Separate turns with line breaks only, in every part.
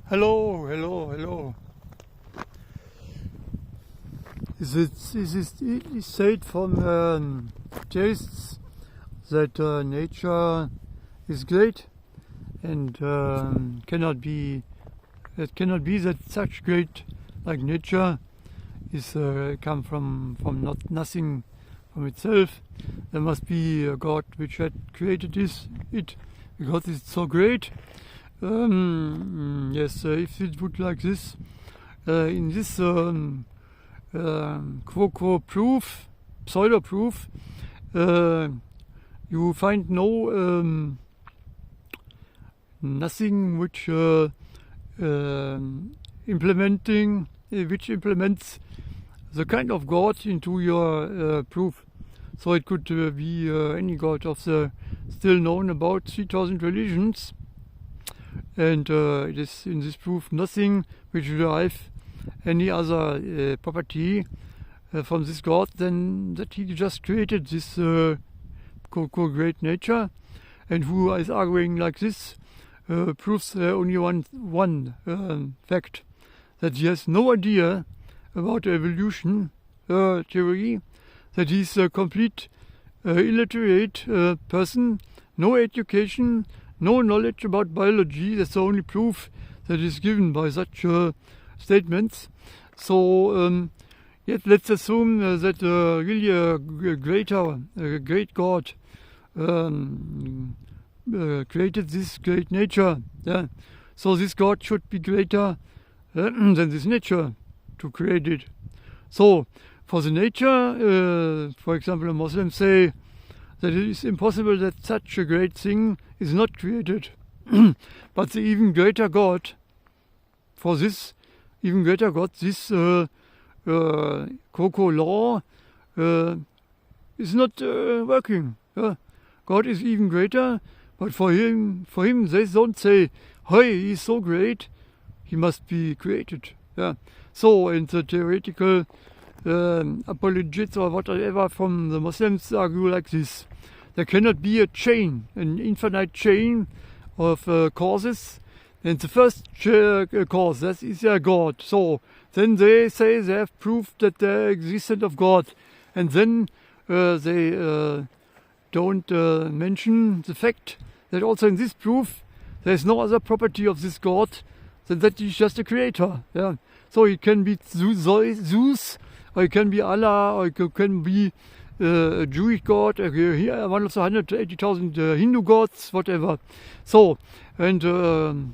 Hello. It said from theists that nature is great and cannot be that such great like nature is come from nothing from itself. There must be a God which had created it because it's so great. Yes, if it would like this, in this quo proof, pseudo proof, you find nothing which implements the kind of God into your proof. So it could be any God of the still known about 3,000 religions. And it is in this proof nothing which derive any other property from this God than that he just created this great nature. And who is arguing like this proves only one fact, that he has no idea about evolution theory, that he's a complete illiterate person, no education, no knowledge about biology. That's the only proof that is given by such statements. So yet let's assume that really a great God created this great nature. Yeah? So this God should be greater than this nature to create it. So for the nature, for example, Muslims say that it is impossible that such a great thing is not created. But the even greater God, this Coco law is not working. God is even greater, but for him they don't say, hey, he's so great, he must be created. Yeah. So in the theoretical apologists or whatever from the Muslims argue like this. There cannot be a chain, an infinite chain of causes. And the first cause, that is God. So then they say they have proved that there existence of God. And then they don't mention the fact that also in this proof there is no other property of this God than that he is just a creator. Yeah. So it can be Zeus, or it can be Allah, or it can be a Jewish God, one of the 180,000 Hindu gods, whatever. So, and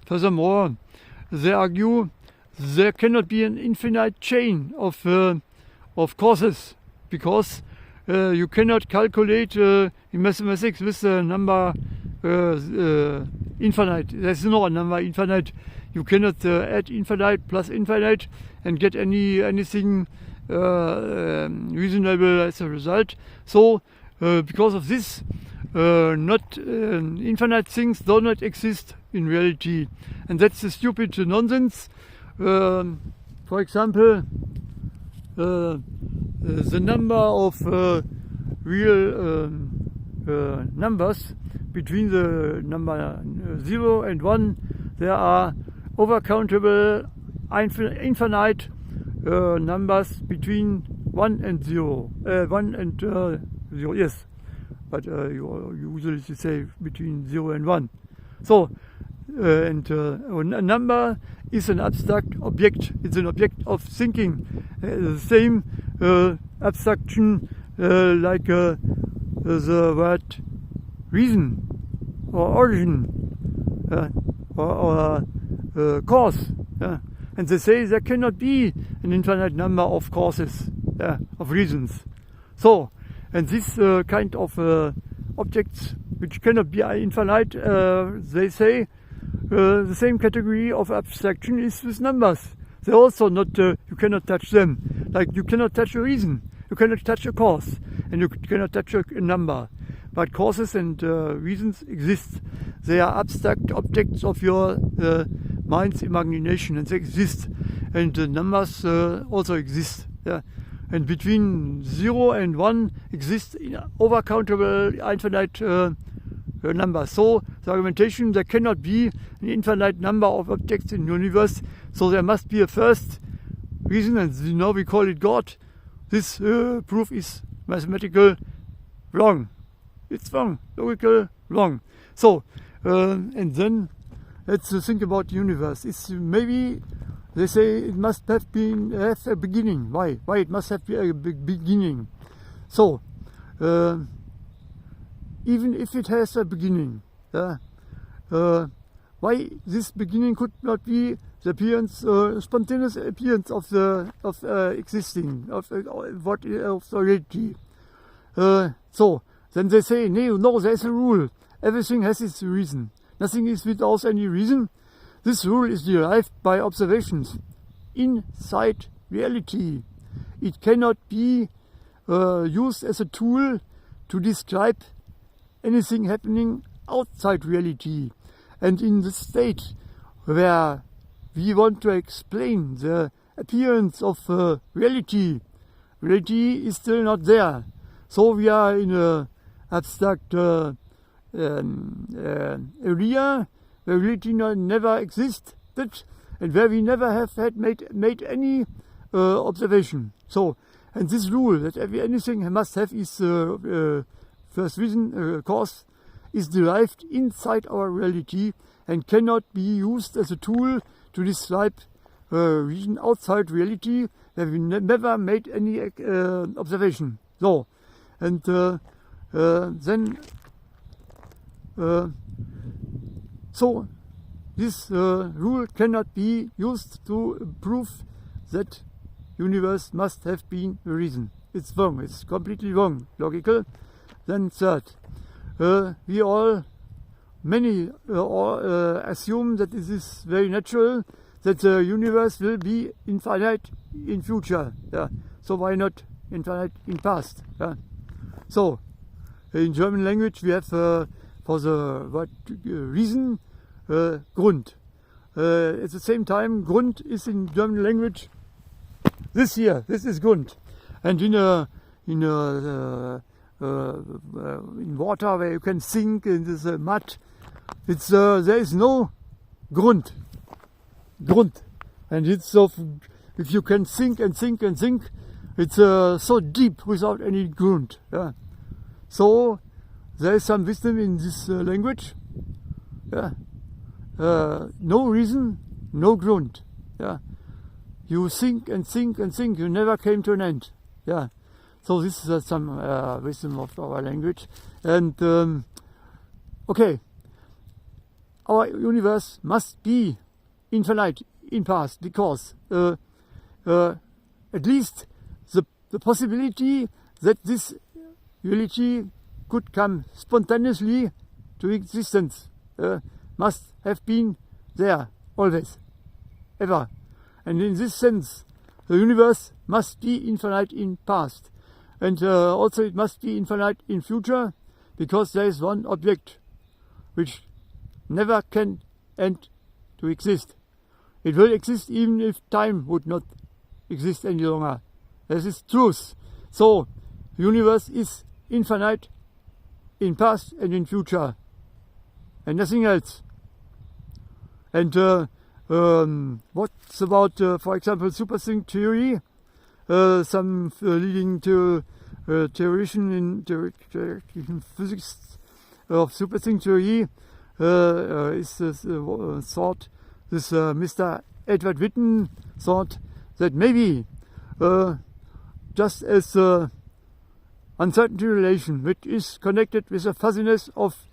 furthermore, they argue there cannot be an infinite chain of causes, because you cannot calculate in mathematics with the number infinite. There's no number infinite. You cannot add infinite plus infinite and get anything reasonable as a result. So because of this, not infinite things do not exist in reality, and that's the stupid nonsense. For example, the number of real numbers between the number 0 and 1, there are overcountable infinite numbers between 1 and 0. 1 and 0, yes. But you usually say between 0 and 1. So, a number is an abstract object. It's an object of thinking. The same abstraction like the word reason or origin or cause. And they say there cannot be an infinite number of causes, of reasons. So, and this kind of objects which cannot be infinite, they say the same category of abstraction is with numbers. They're also not, you cannot touch them. Like you cannot touch a reason, you cannot touch a cause, and you cannot touch a number. But causes and reasons exist. They are abstract objects of your mind's imagination, and they exist. And the numbers also exist. Yeah. and between 0 and 1 exists overcountable infinite number. So the argumentation, there cannot be an infinite number of objects in the universe, so there must be a first reason, and now we call it God. This proof is mathematical wrong. It's wrong, logical wrong. So, and then let's think about the universe. It's maybe they say it must have a beginning. Why? Why it must have a beginning? So, even if it has a beginning, why this beginning could not be the appearance, spontaneous appearance of existing of reality? So then they say, no, there's a rule. Everything has its reason. Nothing is without any reason. This rule is derived by observations inside reality. It cannot be used as a tool to describe anything happening outside reality. And in the state where we want to explain the appearance of reality is still not there. So we are in an abstract area where reality never existed, and where we never have made any observation. So, and this rule that anything must have its first reason, cause, is derived inside our reality and cannot be used as a tool to describe region outside reality where we never made any observation. So, and then so this rule cannot be used to prove that universe must have been a reason. It's wrong. It's completely wrong. Logical. Then third, we all assume that it is very natural that the universe will be infinite in future. Yeah. So why not infinite in past? Yeah. So in German language we have for the word reason Grund. At the same time, Grund is in German language this here. This is Grund, and in water where you can sink in this mud, it's there is no Grund, and it's so if you can sink and sink and sink, it's so deep without any Grund. Yeah. So there is some wisdom in this language. Yeah. No reason, no Grund. Yeah. You sink and sink and sink. You never came to an end. Yeah. So this is some wisdom of our language. And okay, our universe must be infinite in past because at least the possibility that this reality could come spontaneously to existence must have been there always, ever. And in this sense, the universe must be infinite in past. And also it must be infinite in future, because there is one object which never can end to exist. It will exist even if time would not exist any longer. This is truth. So, the universe is infinite in past and in future, and nothing else. And what's about, for example, superstring theory? Some leading to theoretician in physics of superstring theory is thought. This Mr. Edward Witten thought that maybe just as uncertainty relation, which is connected with the fuzziness of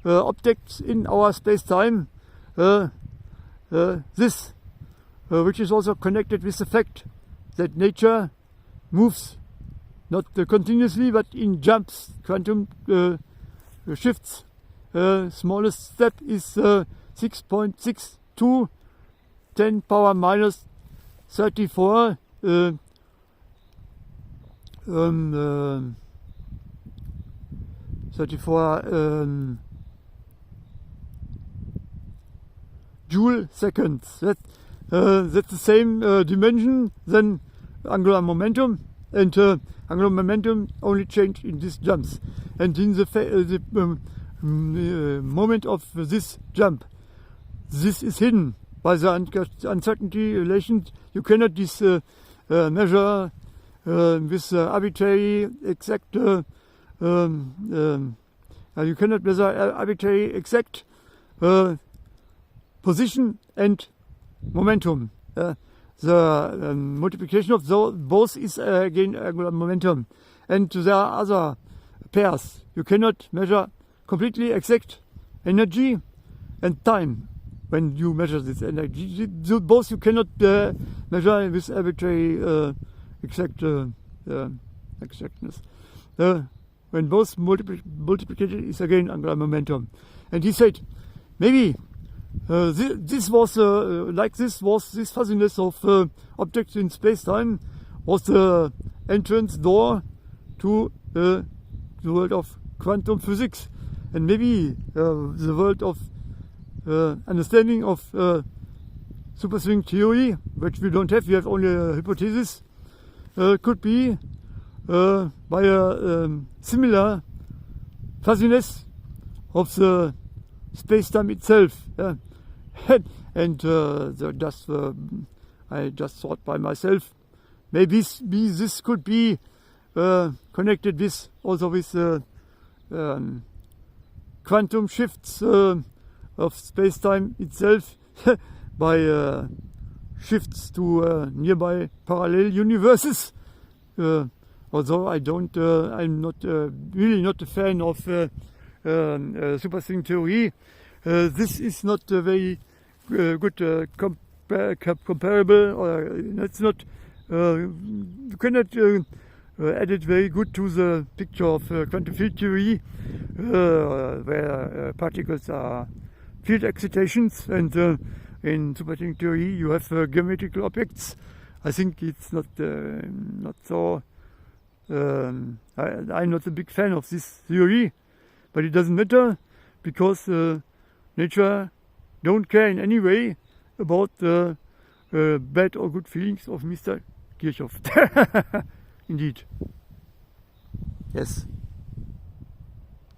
objects in our space-time, this, which is also connected with the fact that nature moves not continuously but in jumps, quantum shifts. Smallest step is 6.62 10 power minus 34 joule seconds. That's the same dimension than angular momentum. and angular momentum only change in these jumps. And in the moment of this jump, this is hidden by the uncertainty relations. You cannot measure with arbitrary exact. You cannot measure arbitrary exact position and momentum. The multiplication of both is again angular momentum. And there are other pairs. You cannot measure completely exact energy and time when you measure this energy. Both you cannot measure with arbitrary exactness. When both multiplication is again angular momentum. And he said, maybe this was like this fuzziness of objects in space-time was the entrance door to the world of quantum physics, and maybe the world of understanding of superstring theory, which we don't have. We have only a hypothesis. Could be by a similar fuzziness of the space-time itself. And I just thought by myself, maybe this could be connected with also with quantum shifts of space-time itself by shifts to nearby parallel universes. Although I'm not really not a fan of superstring theory. This is not a very good comparable, or it's not. You cannot add it very good to the picture of quantum field theory, where particles are field excitations, and in superstring theory you have geometrical objects. I think it's not so. I'm not a big fan of this theory, but it doesn't matter because nature don't care in any way about the bad or good feelings of Mr. Kirchhoff. Indeed. Yes.